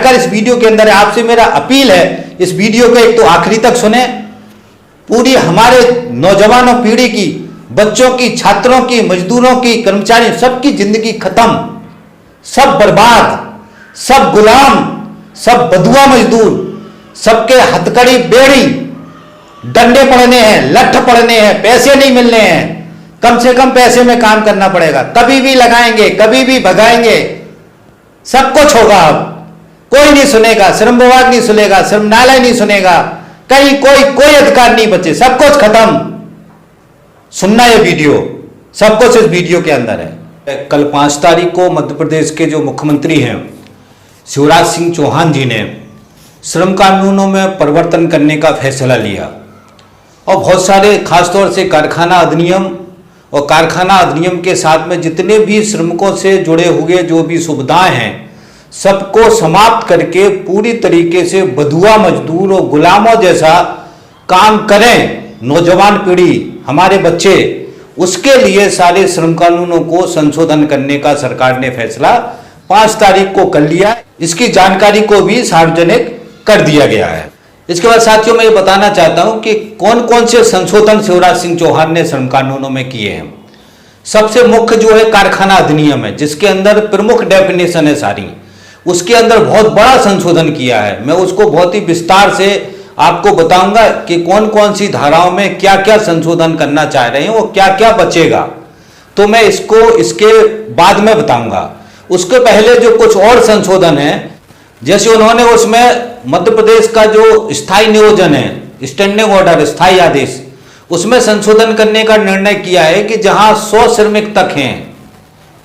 जानकारी इस वीडियो के अंदर है। आपसे मेरा अपील है, इस वीडियो को एक तो आखिरी तक सुने। पूरी हमारे नौजवानों पीढ़ी की, बच्चों की, छात्रों की, मजदूरों की, कर्मचारियों, सबकी जिंदगी खत्म, सब बर्बाद, सब गुलाम, सब बदुआ मजदूर, सबके हथकड़ी बेड़ी, डंडे पड़ने हैं, लठ पड़ने हैं, पैसे नहीं मिलने हैं। कम से कम पैसे में काम करना पड़ेगा, कभी भी लगाएंगे, कभी भी भगाएंगे, सब कुछ होगा। अब कोई नहीं सुनेगा, श्रम विभाग नहीं सुनेगा, श्रम न्यायालय नहीं सुनेगा, कहीं कोई अधिकार नहीं बचे, सब कुछ खत्म। सुनना ये वीडियो, सब कुछ इस वीडियो के अंदर है। कल 5 तारीख को मध्य प्रदेश के जो मुख्यमंत्री हैं शिवराज सिंह चौहान जी ने श्रम कानूनों में परिवर्तन करने का फैसला लिया और बहुत सारे, खासतौर से कारखाना अधिनियम और कारखाना अधिनियम के साथ में जितने भी श्रमिकों से जुड़े हुए जो भी सुविधाएं हैं सबको समाप्त करके पूरी तरीके से बधुआ मजदूर और गुलामों जैसा काम करें नौजवान पीढ़ी, हमारे बच्चे, उसके लिए सारे श्रम कानूनों को संशोधन करने का सरकार ने फैसला 5 तारीख को कर लिया। इसकी जानकारी को भी सार्वजनिक कर दिया गया है। इसके बाद साथियों मैं ये बताना चाहता हूं कि कौन कौन से संशोधन शिवराज सिंह चौहान ने श्रम कानूनों में किए हैं। सबसे मुख्य जो है कारखाना अधिनियम है, जिसके अंदर प्रमुख डेफिनेशन है सारी, उसके अंदर बहुत बड़ा संशोधन किया है। मैं उसको बहुत ही विस्तार से आपको बताऊंगा कि कौन कौन सी धाराओं में क्या क्या संशोधन करना चाह रहे हैं, वो क्या क्या बचेगा, तो मैं इसको इसके बाद में बताऊंगा। उसके पहले जो कुछ और संशोधन है, जैसे उन्होंने उसमें मध्य प्रदेश का जो स्थायी नियोजन है, स्टैंडिंग ऑर्डर, स्थायी आदेश, उसमें संशोधन करने का निर्णय किया है कि जहां 100 श्रमिक तक हैं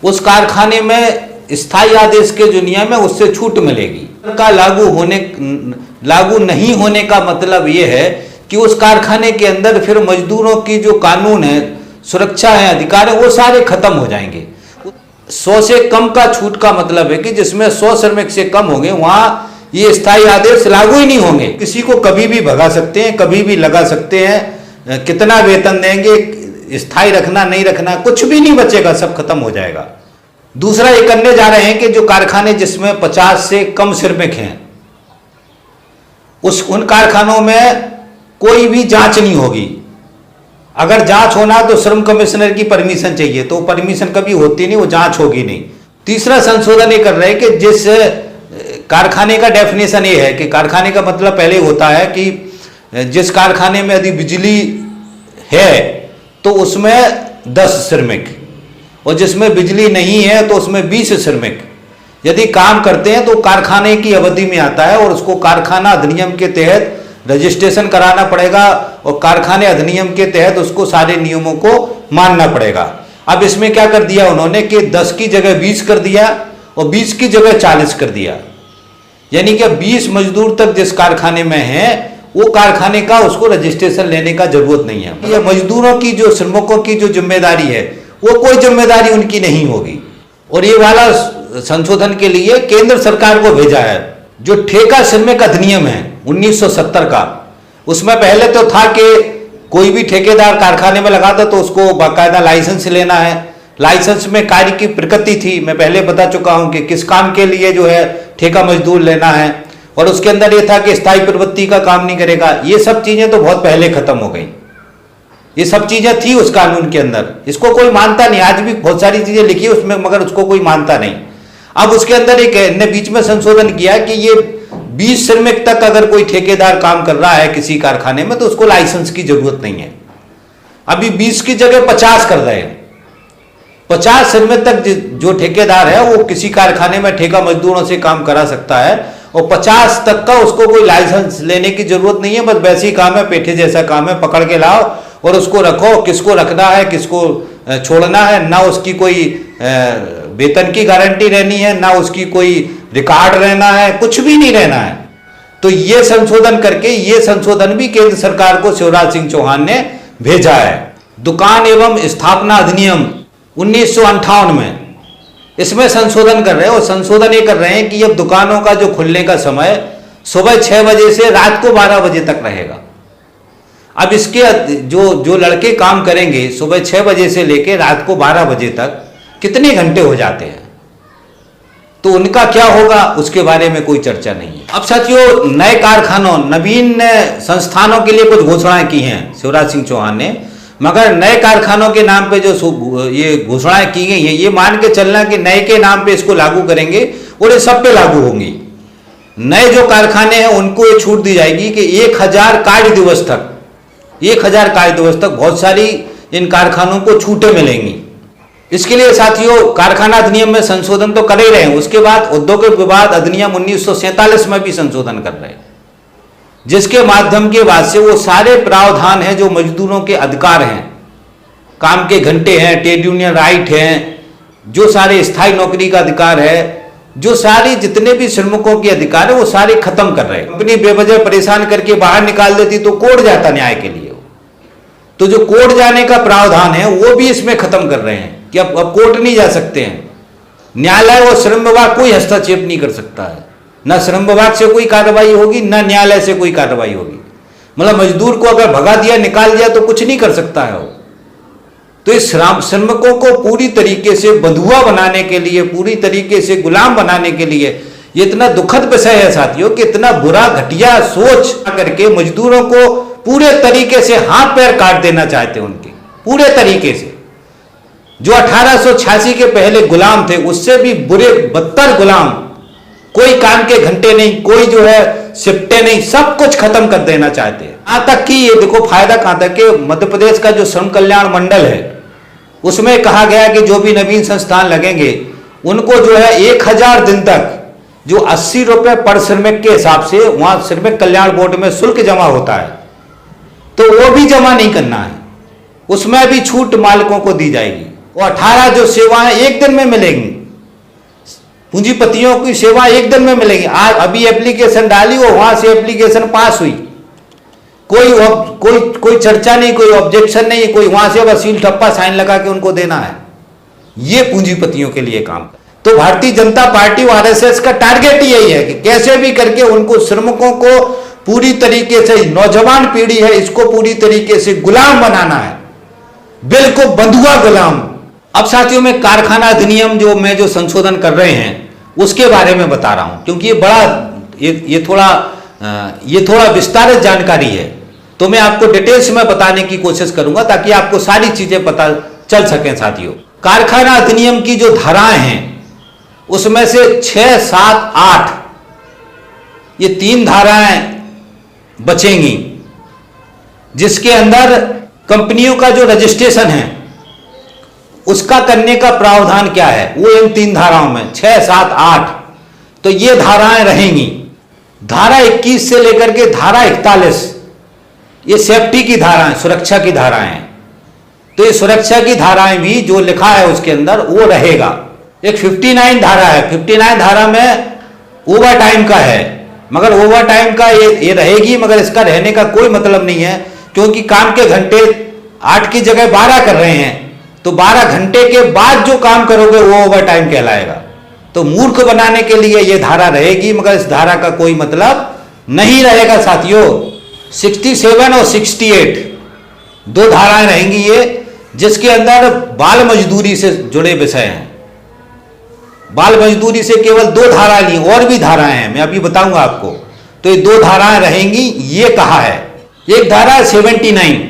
उस कारखाने में स्थायी आदेश के जो नियम है उससे छूट मिलेगी। का लागू नहीं होने का मतलब यह है कि उस कारखाने के अंदर फिर मजदूरों की जो कानून है, सुरक्षा है, अधिकार है, वो सारे खत्म हो जाएंगे। 100 से कम का छूट का मतलब है कि जिसमें 100 श्रमिक से कम होंगे वहां ये स्थायी आदेश लागू ही नहीं होंगे। किसी को कभी भी भगा सकते हैं, कभी भी लगा सकते हैं, कितना वेतन देंगे, स्थायी रखना नहीं रखना, कुछ भी नहीं बचेगा, सब खत्म हो जाएगा। दूसरा ये करने जा रहे हैं कि जो कारखाने जिसमें 50 से कम श्रमिक हैं उन कारखानों में कोई भी जांच नहीं होगी। अगर जांच होना तो श्रम कमिश्नर की परमिशन चाहिए, तो परमिशन कभी होती नहीं, वो जांच होगी नहीं। तीसरा संशोधन ये कर रहे हैं कि जिस कारखाने का डेफिनेशन ये है कि कारखाने का मतलब पहले होता है कि जिस कारखाने में यदि बिजली है तो उसमें 10 श्रमिक, और जिसमें बिजली नहीं है तो उसमें 20 श्रमिक यदि काम करते हैं तो कारखाने की अवधि में आता है और उसको कारखाना अधिनियम के तहत रजिस्ट्रेशन कराना पड़ेगा और कारखाने अधिनियम के तहत उसको सारे नियमों को मानना पड़ेगा। अब इसमें क्या कर दिया उन्होंने कि 10 की जगह 20 कर दिया और 20 की जगह 40 कर दिया, यानी कि 20 मजदूर तक जिस कारखाने में है वो कारखाने का उसको रजिस्ट्रेशन लेने का जरूरत नहीं है। ये मजदूरों की जो, श्रमिकों की जो जिम्मेदारी है वो कोई जिम्मेदारी उनकी नहीं होगी। और ये वाला संशोधन के लिए केंद्र सरकार को भेजा है। जो ठेका श्रमिक अधिनियम है 1970 का, उसमें पहले तो था कि कोई भी ठेकेदार कारखाने में लगाता तो उसको बाकायदा लाइसेंस लेना है। लाइसेंस में कार्य की प्रकृति थी, मैं पहले बता चुका हूं कि किस काम के लिए जो है ठेका मजदूर लेना है, और उसके अंदर यह था कि स्थायी प्रवृत्ति का काम नहीं करेगा। ये सब चीजें तो बहुत पहले खत्म हो गई, ये सब चीजें थी उस कानून के अंदर, इसको कोई मानता नहीं। आज भी बहुत सारी चीजें लिखी है उसमें मगर उसको कोई मानता नहीं। अब उसके अंदर एक ने बीच में संशोधन किया कि ये 20 श्रमिक तक अगर कोई ठेकेदार काम कर रहा है किसी कारखाने में तो उसको लाइसेंस की जरूरत नहीं है। अभी 20 की जगह 50 कर रहे हैं। 50 श्रमिक तक जो ठेकेदार है वो किसी कारखाने में ठेका मजदूरों से काम करा सकता है और 50 तक का उसको कोई लाइसेंस लेने की जरूरत नहीं है। बस वैसे ही काम है, पेठे जैसा काम है, पकड़ के लाओ और उसको रखो, किसको रखना है किसको छोड़ना है, ना उसकी कोई वेतन की गारंटी रहनी है, ना उसकी कोई रिकॉर्ड रहना है, कुछ भी नहीं रहना है। तो ये संशोधन करके ये संशोधन भी केंद्र सरकार को शिवराज सिंह चौहान ने भेजा है। दुकान एवं स्थापना अधिनियम 1958 में इसमें संशोधन कर रहे हैं, और संशोधन ये कर रहे हैं कि अब दुकानों का जो खुलने का समय सुबह 6 बजे से रात को 12 बजे तक रहेगा। अब इसके जो लड़के काम करेंगे सुबह 6 बजे से लेकर रात को 12 बजे तक कितने घंटे हो जाते हैं? तो उनका क्या होगा उसके बारे में कोई चर्चा नहीं है। अब साथियों, नए कारखानों, नवीन संस्थानों के लिए कुछ घोषणाएं की हैं शिवराज सिंह चौहान ने, मगर नए कारखानों के नाम पे जो ये घोषणाएं की गई हैं, ये मान के चलना कि नए के नाम पे इसको लागू करेंगे और ये सब पे लागू होंगी। नए जो कारखाने हैं उनको ये छूट दी जाएगी कि 1000 कार्य दिवस तक, 1000 कार्य दिवस तक बहुत सारी इन कारखानों को छूटें मिलेंगी। इसके लिए साथियों कारखाना अधिनियम में संशोधन तो कर ही रहे हैं, उसके बाद उद्योग विवाद अधिनियम 1947 में भी संशोधन कर रहे हैं, जिसके माध्यम के बाद से वो सारे प्रावधान हैं जो मजदूरों के अधिकार हैं, काम के घंटे हैं, ट्रेड यूनियन राइट हैं, जो सारे स्थायी नौकरी का अधिकार है, जो सारी जितने भी श्रमिकों के अधिकार है वो सारे खत्म कर रहे हैं। कंपनी बेवजह परेशान करके बाहर निकाल देती तो कोर्ट जाता न्याय के लिए, तो जो कोर्ट जाने का प्रावधान है वो भी इसमें खत्म कर रहे हैं कि अब कोर्ट नहीं जा सकते हैं, न्यायालय और श्रम विभाग कोई हस्तक्षेप नहीं कर सकता है, ना श्रम विभाग से कोई कार्रवाई होगी ना न्यायालय से कोई कार्रवाई होगी। मतलब मजदूर को अगर भगा दिया, निकाल दिया तो कुछ नहीं कर सकता है वो। तो इस श्रमिकों को पूरी तरीके से बंधुआ बनाने के लिए, पूरी तरीके से गुलाम बनाने के लिए ये इतना दुखद विषय है साथियों कि इतना बुरा घटिया सोच करके मजदूरों को पूरे तरीके से हाथ पैर काट देना चाहते हैं उनके, पूरे तरीके से। जो 1886 के पहले गुलाम थे उससे भी बुरे बदतर गुलाम, कोई काम के घंटे नहीं, कोई जो है शिफ्टें नहीं, सब कुछ खत्म कर देना चाहते हैं। यहां तक कि ये देखो फायदा कहां तक कि मध्य प्रदेश का जो श्रम कल्याण मंडल है उसमें कहा गया कि जो भी नवीन संस्थान लगेंगे उनको जो है 1000 दिन तक जो 80 रुपए पर श्रमिक के हिसाब से वहां श्रमिक कल्याण बोर्ड में शुल्क जमा होता है, तो वो भी जमा नहीं करना है, उसमें भी छूट मालिकों को दी जाएगी। और 18 जो सेवाएं एक दिन में मिलेंगी, पूंजीपतियों की सेवा एक दिन में मिलेगी। आज अभी एप्लीकेशन डाली और वहां से एप्लीकेशन पास हुई, कोई चर्चा नहीं, कोई ऑब्जेक्शन नहीं, कोई वहां से वसील ठप्पा साइन लगा के उनको देना है। ये पूंजीपतियों के लिए काम। तो भारतीय जनता पार्टी और आरएसएस का टारगेट यही है कि कैसे भी करके उनको, श्रमिकों को पूरी तरीके से, नौजवान पीढ़ी है इसको पूरी तरीके से गुलाम बनाना है, बिल्कुल बंधुआ गुलाम। अब साथियों में कारखाना अधिनियम जो संशोधन कर रहे हैं उसके बारे में बता रहा हूं, क्योंकि ये बड़ा ये थोड़ा विस्तारित जानकारी है, तो मैं आपको डिटेल्स में बताने की कोशिश करूंगा ताकि आपको सारी चीजें पता चल सकें। साथियों, कारखाना अधिनियम की जो धाराएं हैं उसमें से 6, 7, 8 ये 3 धाराएं बचेंगी, जिसके अंदर कंपनियों का जो रजिस्ट्रेशन है उसका करने का प्रावधान क्या है वो इन 3 धाराओं में 6, 7, 8 तो ये धाराएं रहेंगी। धारा 21 से लेकर के धारा 41 ये सेफ्टी की धाराएं, सुरक्षा की धाराएं हैं। तो ये सुरक्षा की धाराएं भी जो लिखा है उसके अंदर वो रहेगा। एक 59 धारा है, 59 धारा में ओवर टाइम का है, मगर ओवर टाइम का ये रहेगी, मगर इसका रहने का कोई मतलब नहीं है, क्योंकि काम के घंटे 8 की जगह 12 कर रहे हैं, तो 12 घंटे के बाद जो काम करोगे वो ओवर टाइम कहलाएगा। तो मूर्ख बनाने के लिए ये धारा रहेगी, मगर इस धारा का कोई मतलब नहीं रहेगा साथियों। 67 और 68 2 धाराएं रहेंगी ये, जिसके अंदर बाल मजदूरी से जुड़े विषय हैं। बाल मजदूरी से केवल 2 धाराएं ली, और भी धाराएं हैं, मैं अभी बताऊंगा आपको। तो ये 2 धाराएं रहेंगी, ये कहा है। एक धारा 79,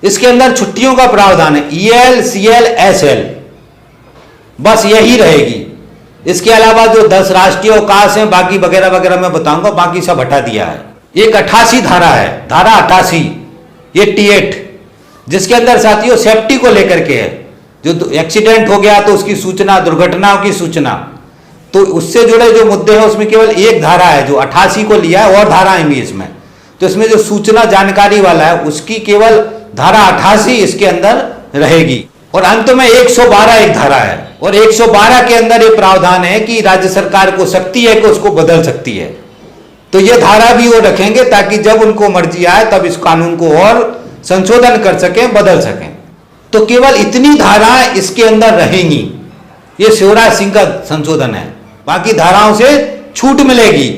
इसके अंदर छुट्टियों का प्रावधान है, EL, CL, SL, बस यही रहेगी। इसके अलावा जो 10 राष्ट्रीय अवकाश हैं बाकी वगैरह वगैरह मैं बताऊंगा, बाकी सब हटा दिया है। एक 88 धारा है, धारा 88, 88, जिसके अंदर साथियों सेफ्टी को लेकर के है। जो एक्सीडेंट हो गया तो उसकी सूचना, दुर्घटनाओं की सूचना, तो उससे जुड़े जो मुद्दे हैं उसमें केवल एक धारा है जो 88 को लिया है, और धाराएं भी इसमें। तो इसमें जो सूचना जानकारी वाला है उसकी केवल धारा 88 इसके अंदर रहेगी। और अंत में 112 एक धारा है, और 112 के अंदर ये प्रावधान है कि राज्य सरकार को शक्ति है कि उसको बदल सकती है। तो ये धारा भी वो रखेंगे ताकि जब उनको मर्जी आए तब इस कानून को और संशोधन कर सकें, बदल सकें। तो केवल इतनी धाराएं इसके अंदर रहेंगी। ये शिवराज सिंह का संशोधन है, बाकी धाराओं से छूट मिलेगी।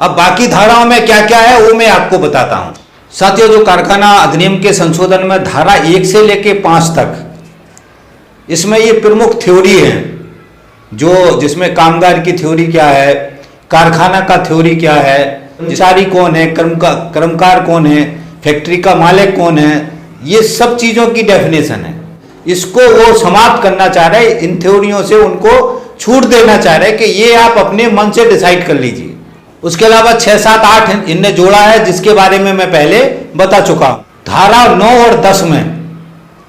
अब बाकी धाराओं में क्या क्या है वो मैं आपको बताता हूं। साथियों, जो कारखाना अधिनियम के संशोधन में धारा 1 से लेके 5 तक, इसमें ये प्रमुख थ्योरी है जो जिसमें कामगार की थ्योरी क्या है, कारखाना का थ्योरी क्या है, कर्मचारी कौन है, कर्मकार कौन है, फैक्ट्री का मालिक कौन है, ये सब चीजों की डेफिनेशन है। इसको वो समाप्त करना चाह रहे, इन थ्योरियों से उनको छूट देना चाह रहे कि ये आप अपने मन से डिसाइड कर लीजिए। उसके अलावा 6, 7, 8 इनने जोड़ा है, जिसके बारे में मैं पहले बता चुका हूं। धारा 9 और 10 में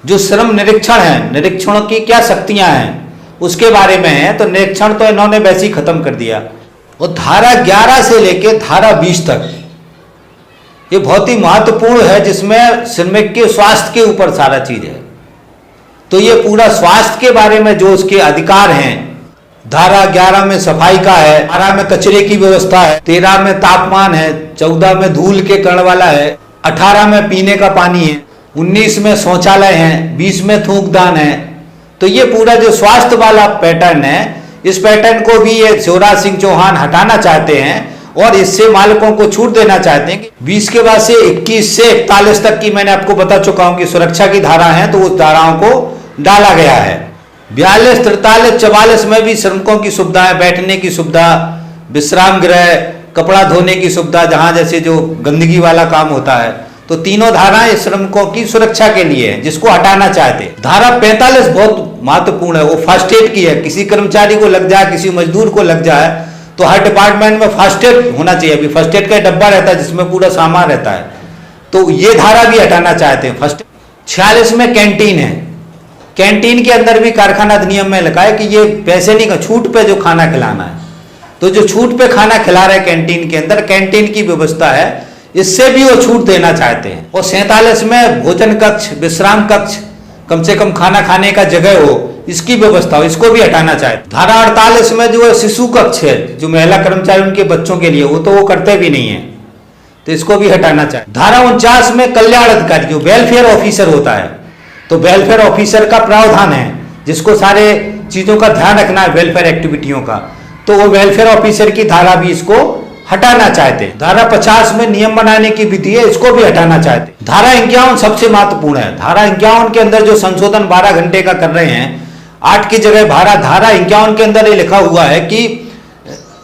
जो श्रम निरीक्षण है, निरीक्षणों की क्या शक्तियां हैं उसके बारे में है, तो निरीक्षण तो इन्होंने वैसे ही खत्म कर दिया। और धारा 11 से लेकर धारा 20 तक ये बहुत ही महत्वपूर्ण है, जिसमें श्रमिक के स्वास्थ्य के ऊपर सारा चीज है। तो ये पूरा स्वास्थ्य के बारे में जो उसके अधिकार हैं, धारा 11 में सफाई का है, 12 में कचरे की व्यवस्था है, 13 में तापमान है, 14 में धूल के कण वाला है, 18 में पीने का पानी है, 19 में शौचालय है, 20 में थूकदान है। तो ये पूरा जो स्वास्थ्य वाला पैटर्न है, इस पैटर्न को भी ये शिवराज सिंह चौहान हटाना चाहते हैं और इससे मालिकों को छूट देना चाहते हैं। 20 के बाद से 21 से 41 तक की मैंने आपको बता चुका हूं कि सुरक्षा की धारा है, तो उस धाराओं को डाला गया है। 42, 43, 44 में भी श्रमिकों की सुविधाएं, बैठने की सुविधा, विश्राम गृह, कपड़ा धोने की सुविधा, जहां जैसे जो गंदगी वाला काम होता है, तो तीनों धाराएं श्रमिकों की सुरक्षा के लिए है, जिसको हटाना चाहते हैं। धारा 45 बहुत महत्वपूर्ण है, वो फर्स्ट एड की है। किसी कर्मचारी को लग जाए, किसी मजदूर को लग जाए, तो हर डिपार्टमेंट में फर्स्ट एड होना चाहिए। अभी फर्स्ट एड का डब्बा रहता है जिसमें पूरा सामान रहता है, तो ये धारा भी हटाना चाहते हैं फर्स्ट। 46 में कैंटीन है, कैंटीन के अंदर भी कारखाना अधिनियम में लिखा है कि ये पैसे नहीं का, छूट पे जो खाना खिलाना है, तो जो छूट पे खाना खिला रहे कैंटीन के अंदर, कैंटीन की व्यवस्था है, इससे भी वो छूट देना चाहते हैं। और 47 में भोजन कक्ष, विश्राम कक्ष, कम से कम खाना खाने का जगह हो, इसकी व्यवस्था हो, इसको भी हटाना चाहते। धारा 48 में जो है शिशु कक्ष है, जो महिला कर्मचारी उनके बच्चों के लिए, वो तो वो करते भी नहीं है, तो इसको भी हटाना चाहिए। धारा 49 में कल्याण अधिकारी, जो वेलफेयर ऑफिसर होता है, तो वेलफेयर ऑफिसर का प्रावधान है, जिसको सारे चीजों का ध्यान रखना है, वेलफेयर एक्टिविटियों का, तो वो वेलफेयर ऑफिसर की धारा भी इसको हटाना चाहते हैं। धारा 50 में नियम बनाने की विधि है, इसको भी हटाना चाहते हैं। धारा 51 सबसे महत्वपूर्ण है। धारा 51 के अंदर जो संशोधन 12 घंटे का कर रहे हैं, 8 की जगह धारा 51 के अंदर ये लिखा हुआ है कि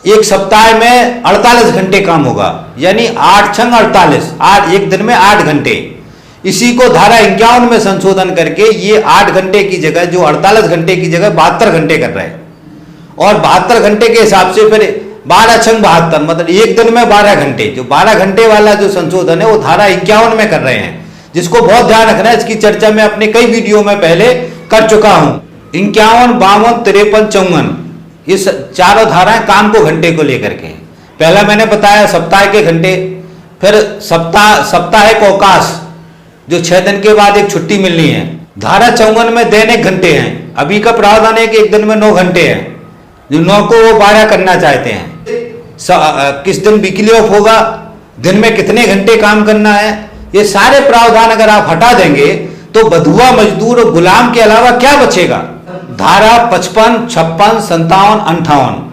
एक सप्ताह में 48 घंटे काम होगा, यानी 8 छंग 48, एक दिन में 8 घंटे। इसी को धारा 51 में संशोधन करके ये 8 घंटे की जगह, जो 48 घंटे की जगह 72 घंटे कर रहे हैं। और 72 घंटे के हिसाब से फिर 12 छंग 72, मतलब एक दिन में 12 घंटे। जो 12 घंटे वाला जो संशोधन है वो धारा 51 में कर रहे हैं, जिसको बहुत ध्यान रखना है। इसकी चर्चा मैं अपने कई वीडियो में पहले कर चुका हूं। 51, 52, 53, 54 ये चारों धाराएं काम को घंटे को लेकर के। पहला मैंने बताया सप्ताह के घंटे, फिर सप्ताहिक अवकाश, जो 6 दिन के बाद एक छुट्टी मिलनी है। धारा 54 में दैनिक घंटे हैं। अभी का प्रावधान है कि एक दिन में 9 घंटे हैं, जो 9 को वो 12 करना चाहते हैं। किस दिन वीकली ऑफ होगा, दिन में कितने घंटे काम करना है, ये सारे प्रावधान अगर आप हटा देंगे तो बधुआ, मजदूर और गुलाम के अलावा क्या बचेगा। धारा 55, 56, 57, 58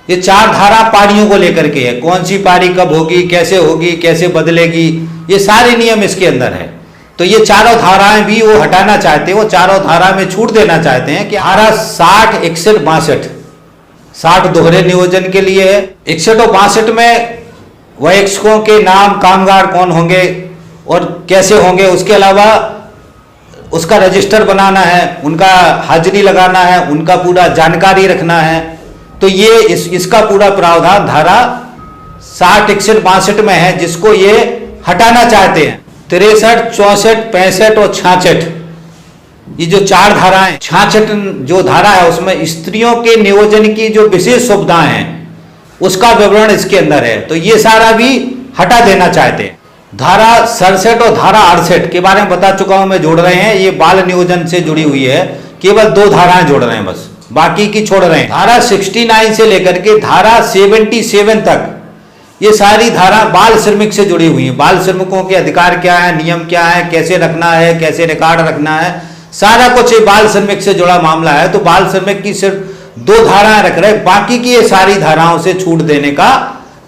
ये 4 धारा पारियों को लेकर के है। कौन सी पारी कब होगी, कैसे होगी, कैसे बदलेगी, ये सारे नियम इसके अंदर है। तो ये चारों धाराएं भी वो हटाना चाहते हैं, वो चारों धारा में छूट देना चाहते हैं कि धारा 60, 61, 62, 60 दोहरे नियोजन के लिए है। 61 और 62 में वयस्कों के नाम, कामगार कौन होंगे और कैसे होंगे, उसके अलावा उसका रजिस्टर बनाना है, उनका हाजिरी लगाना है, उनका पूरा जानकारी रखना है। तो ये इसका पूरा प्रावधान धारा 60, 61, 62 में है, जिसको ये हटाना चाहते हैं। 63, 64, 65 और 66 ये जो 4 धाराएं, 66 जो धारा है उसमें स्त्रियों के नियोजन की जो विशेष सुविधाएं हैं उसका विवरण इसके अंदर है, तो ये सारा भी हटा देना चाहते हैं। धारा 67 और धारा 68 के बारे में बता चुका हूं मैं, जोड़ रहे हैं, ये बाल नियोजन से जुड़ी हुई है। केवल 2 धाराएं जोड़ रहे हैं, बस बाकी की छोड़ रहे हैं। धारा 69 से लेकर के धारा 77 तक ये सारी धारा बाल श्रमिक से जुड़ी हुई है। बाल श्रमिकों के अधिकार क्या है, नियम क्या है, कैसे रखना है, कैसे रिकॉर्ड रखना है, सारा कुछ ये बाल श्रमिक से जुड़ा मामला है। तो बाल श्रमिक की सिर्फ 2 धाराएं रख रहे, बाकी की ये सारी धाराओं से छूट देने का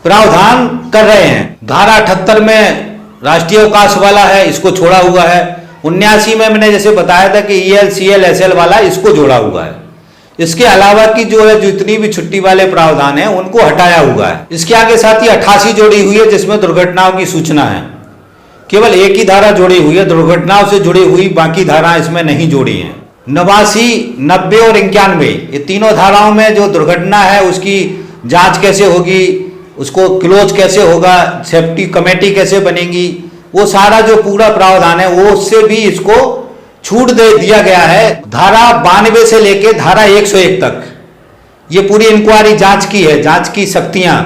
प्रावधान कर रहे हैं। धारा 78 में राष्ट्रीय अवकाश वाला है, इसको छोड़ा हुआ है। 79 में मैंने जैसे बताया था कि EL, CL, SL वाला, इसको जोड़ा हुआ है। इसके अलावा की जो है, जो इतनी भी छुट्टी वाले प्रावधान है उनको हटाया हुआ है। इसके आगे साथ ही 88 जोड़ी हुई है जिसमें दुर्घटनाओं की सूचना है। केवल एक ही धारा जोड़ी हुई है, दुर्घटनाओं से जुड़ी हुई बाकी धाराएं इसमें नहीं जोड़ी हैं। 89, 90 और 91 ये तीनों धाराओं में जो दुर्घटना है उसकी जांच कैसे होगी, उसको क्लोज कैसे होगा, सेफ्टी कमेटी कैसे बनेगी, वो सारा जो पूरा प्रावधान है वो उससे भी इसको छूट दे दिया गया है। धारा 92 से लेके धारा 101 तक ये पूरी इंक्वायरी जांच की है, जांच की शक्तियां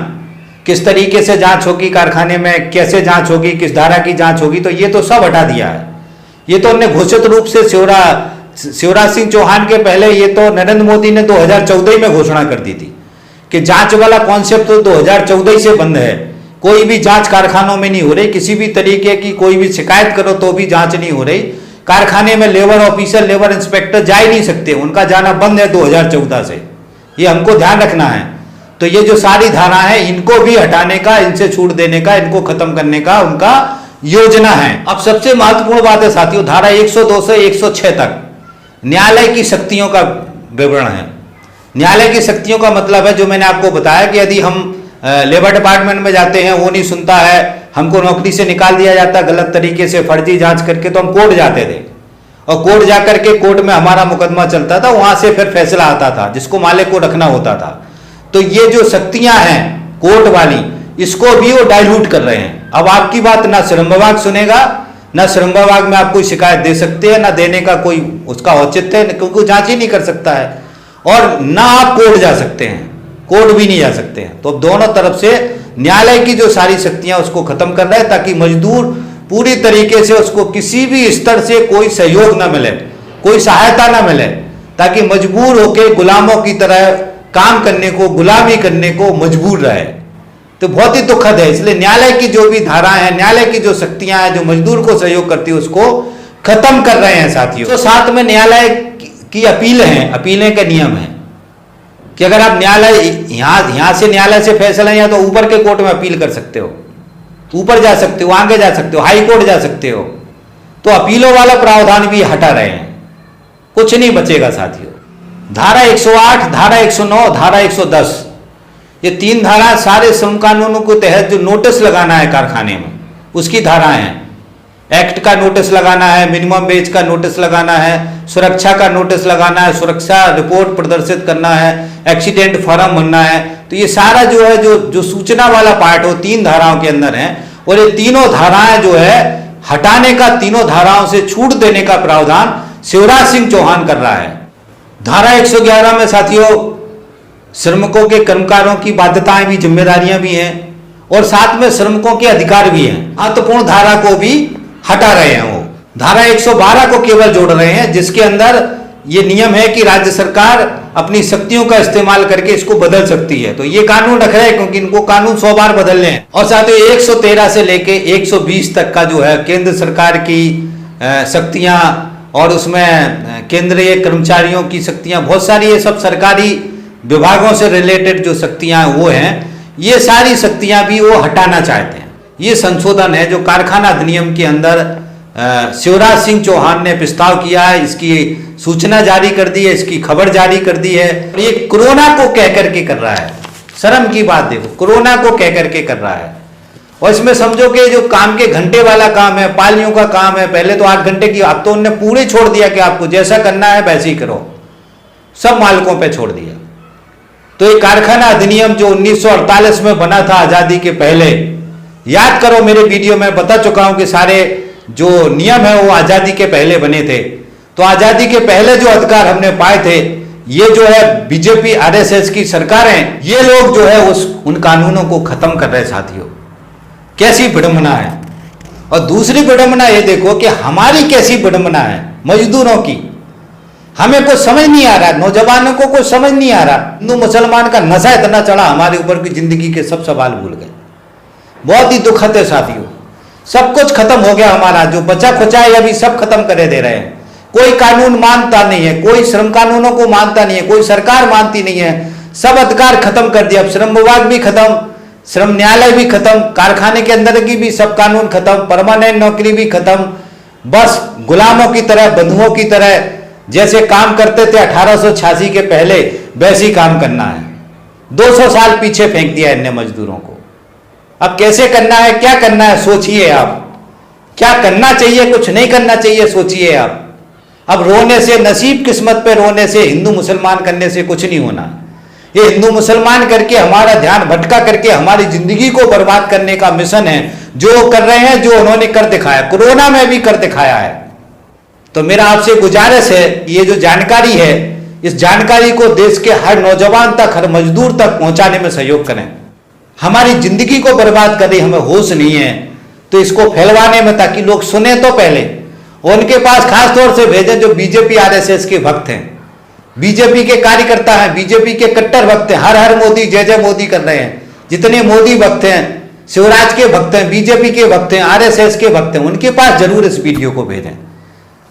किस तरीके से जांच होगी, कारखाने में कैसे जांच होगी, किस धारा की जांच होगी, तो ये तो सब हटा दिया है। ये तो हमने घोषित रूप से शिवराज सिंह चौहान के पहले ये तो नरेंद्र मोदी ने 2014 में घोषणा कर दी थी कि जांच वाला कॉन्सेप्ट तो 2014 से बंद है। कोई भी जांच कारखानों में नहीं हो रही, किसी भी तरीके की कोई भी शिकायत करो तो भी जांच नहीं हो रही। कारखाने में लेबर ऑफिसर, लेबर इंस्पेक्टर जा ही नहीं सकते, उनका जाना बंद है 2014 से। ये हमको ध्यान रखना है। तो ये जो सारी धारा है इनको भी हटाने का, इनसे छूट देने का, इनको खत्म करने का उनका योजना है। अब सबसे महत्वपूर्ण बात है साथियों, धारा 102 से 106 तक न्यायालय की शक्तियों का विवरण है। न्यायालय की शक्तियों का मतलब है जो मैंने आपको बताया कि यदि हम लेबर डिपार्टमेंट में जाते हैं, वो नहीं सुनता है, हमको नौकरी से निकाल दिया जाता गलत तरीके से फर्जी जांच करके, तो हम कोर्ट जाते थे और कोर्ट जाकर के कोर्ट में हमारा मुकदमा चलता था, वहां से फिर फैसला आता था जिसको मालिक को रखना होता था। तो ये जो शक्तियां हैं कोर्ट वाली, इसको भी वो डाइल्यूट कर रहे हैं। अब आपकी बात ना श्रम विभाग सुनेगा, ना श्रम विभाग में आप कोई शिकायत दे सकते हैं, ना देने का कोई उसका औचित्य है, क्योंकि जांच ही नहीं कर सकता है, और ना आप कोर्ट जा सकते हैं, कोर्ट भी नहीं जा सकते हैं। तो दोनों तरफ से न्यायालय की जो सारी शक्तियां उसको खत्म कर रहे हैं ताकि मजदूर पूरी तरीके से उसको किसी भी स्तर से कोई सहयोग ना मिले, कोई सहायता ना मिले, ताकि मजबूर होकर गुलामों की तरह काम करने को, गुलामी करने को मजबूर रहे। तो बहुत ही दुखद है। इसलिए न्यायालय की जो भी धाराएं हैं, न्यायालय की जो शक्तियां हैं जो मजदूर को सहयोग करती है उसको खत्म कर रहे हैं साथियों। तो साथ में न्यायालय की अपील है, अपीलें का नियम है कि अगर आप न्यायालय यहां से न्यायालय से फैसला या तो ऊपर के कोर्ट में अपील कर सकते हो, ऊपर जा सकते हो, आगे जा सकते हो, हाई कोर्ट जा सकते हो। तो अपीलों वाला प्रावधान भी हटा रहे हैं, कुछ नहीं बचेगा साथियों। धारा 108, धारा 109, धारा 110 ये तीन धारा सारे श्रम कानूनों के तहत जो नोटिस लगाना है कारखाने में उसकी धाराएं हैं। एक्ट का नोटिस लगाना है, मिनिमम वेज का नोटिस लगाना है, सुरक्षा का नोटिस लगाना है, सुरक्षा रिपोर्ट प्रदर्शित करना है, एक्सीडेंट फॉर्म भरना है। तो ये सारा जो है जो सूचना वाला पार्ट हो तीन धाराओं के अंदर है, और ये तीनों धाराएं जो है हटाने का, तीनों धाराओं से छूट देने का प्रावधान शिवराज सिंह चौहान कर रहा है। धारा 111 में साथियों श्रमिकों के कर्मकारों की बाध्यताएं भी, जिम्मेदारियां भी हैं, और साथ में श्रमिकों के अधिकार भी हैं। महत्वपूर्ण धारा को भी हटा रहे हैं। वो धारा 112 को केवल जोड़ रहे हैं, जिसके अंदर ये नियम है कि राज्य सरकार अपनी शक्तियों का इस्तेमाल करके इसको बदल सकती है। तो ये कानून रख रहे हैं क्योंकि इनको कानून 100 बार बदलने हैं। और साथ ही 113 से लेके 120 तक का जो है केंद्र सरकार की शक्तियां, और उसमें केंद्रीय कर्मचारियों की शक्तियां बहुत सारी, ये सब सरकारी विभागों से रिलेटेड जो शक्तियां वो हैं, ये सारी शक्तियां भी वो हटाना चाहते हैं। ये संशोधन है जो कारखाना अधिनियम के अंदर शिवराज सिंह चौहान ने प्रस्ताव किया है, इसकी सूचना जारी कर दी है, इसकी खबर जारी कर दी है। ये कोरोना को कह करके कर रहा है, शर्म की बात देखो, कोरोना को कह करके कर रहा है। और इसमें समझो कि जो काम के घंटे वाला काम है, पालियों का काम है, पहले तो 8 घंटे की, अब तो उन्होंने पूरे छोड़ दिया कि आपको जैसा करना है वैसे ही करो, सब मालिकों पे छोड़ दिया। तो ये कारखाना अधिनियम जो 1948 में बना था आजादी के पहले, याद करो मेरे वीडियो में बता चुका हूं कि सारे जो नियम है वो आजादी के पहले बने थे। तो आजादी के पहले जो अधिकार हमने पाए थे, ये जो है बीजेपी आरएसएस की सरकारें, ये लोग जो है उन कानूनों को खत्म कर रहे साथियों। कैसी विडंबना है। और दूसरी विडंबना ये देखो कि हमारी कैसी विडंबना है मजदूरों की। हमें कुछ समझ नहीं आ रहा, नौजवानों को कुछ समझ नहीं आ रहा। हिंदू मुसलमान का नशा इतना चढ़ा हमारे ऊपर की जिंदगी के सब सवाल भूल गए। बहुत ही दुखद है साथियों, सब कुछ खत्म हो गया हमारा, जो बचा खुचा है अभी सब खत्म करे दे रहे हैं। कोई कानून मानता नहीं है, कोई श्रम कानूनों को मानता नहीं है, कोई सरकार मानती नहीं है, सब अधिकार खत्म कर दिया। अब श्रम विभाग भी खत्म, श्रम न्यायालय भी खत्म, कारखाने के अंदर की भी सब कानून खत्म, परमानेंट नौकरी भी खत्म। बस गुलामों की तरह, बंधुओं की तरह जैसे काम करते थे 1886 के पहले, वैसे ही काम करना है। 200 साल पीछे फेंक दिया इनने मजदूरों को। अब कैसे करना है, क्या करना है, सोचिए आप। क्या करना चाहिए, कुछ नहीं करना चाहिए, सोचिए आप। अब रोने से, नसीब किस्मत पे रोने से, हिंदू मुसलमान करने से कुछ नहीं होना। ये हिंदू मुसलमान करके हमारा ध्यान भटका करके हमारी जिंदगी को बर्बाद करने का मिशन है जो कर रहे हैं, जो उन्होंने कर दिखाया, कोरोना में भी कर दिखाया है। तो मेरा आपसे गुजारिश है, ये जो जानकारी है, इस जानकारी को देश के हर नौजवान तक, हर मजदूर तक पहुंचाने में सहयोग करें। हमारी जिंदगी को बर्बाद करने हमें होश नहीं है, तो इसको फैलवाने में, ताकि लोग सुने तो पहले, उनके पास खास तौर से भेजें जो बीजेपी आरएसएस के भक्त हैं, बीजेपी के कार्यकर्ता हैं, बीजेपी के कट्टर भक्त हैं, हर हर मोदी, जय जय मोदी कर रहे हैं। जितने मोदी भक्त हैं, शिवराज के भक्त हैं, बीजेपी के भक्त हैं, आरएसएस के भक्त हैं, उनके पास जरूर इस वीडियो को भेजें।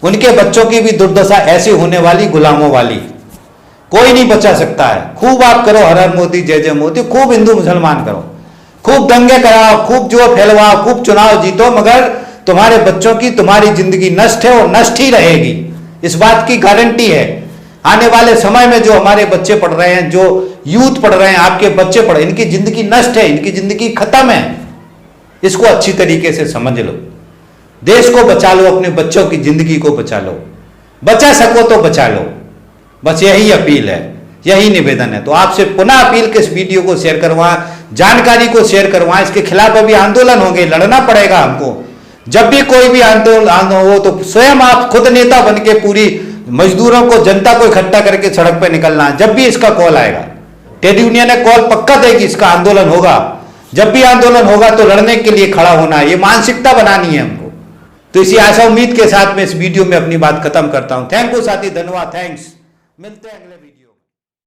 उनके बच्चों की भी दुर्दशा ऐसी होने वाली, गुलामों वाली, कोई नहीं बचा सकता है। खूब आप करो हर हर मोदी, जय जय मोदी, खूब हिंदू मुसलमान करो, खूब दंगे कराओ, खूब जो फैलवाओ, खूब चुनाव जीतो, मगर तुम्हारे बच्चों की, तुम्हारी जिंदगी नष्ट है और नष्ट ही रहेगी, इस बात की गारंटी है। आने वाले समय में जो हमारे बच्चे पढ़ रहे हैं, जो यूथ पढ़ रहे हैं, आपके बच्चे पढ़, इनकी जिंदगी नष्ट है, इनकी जिंदगी खत्म है। इसको अच्छी तरीके से समझ लो, देश को बचा लो, अपने बच्चों की जिंदगी को बचा लो, बचा सको तो बचा लो। बस यही अपील है, यही निवेदन है। तो आपसे पुनः अपील कि इस वीडियो को शेयर करवाएं, जानकारी को शेयर करवाएं। इसके खिलाफ अभी आंदोलन होंगे, लड़ना पड़ेगा हमको। जब भी कोई भी आंदोलन हो तो स्वयं आप खुद नेता बन के पूरी मजदूरों को, जनता को इकट्ठा करके सड़क पे निकलना है। जब भी इसका कॉल आएगा, ट्रेड यूनियन ने कॉल पक्का देगी, इसका आंदोलन होगा। जब भी आंदोलन होगा तो लड़ने के लिए खड़ा होना है, ये मानसिकता बनानी है हमको। तो इसी आशा उम्मीद के साथ मैं इस वीडियो में अपनी बात खत्म करता हूं। थैंक यू साथी, धन्यवाद, थैंक्स। मिलते हैं अगले वीडियो।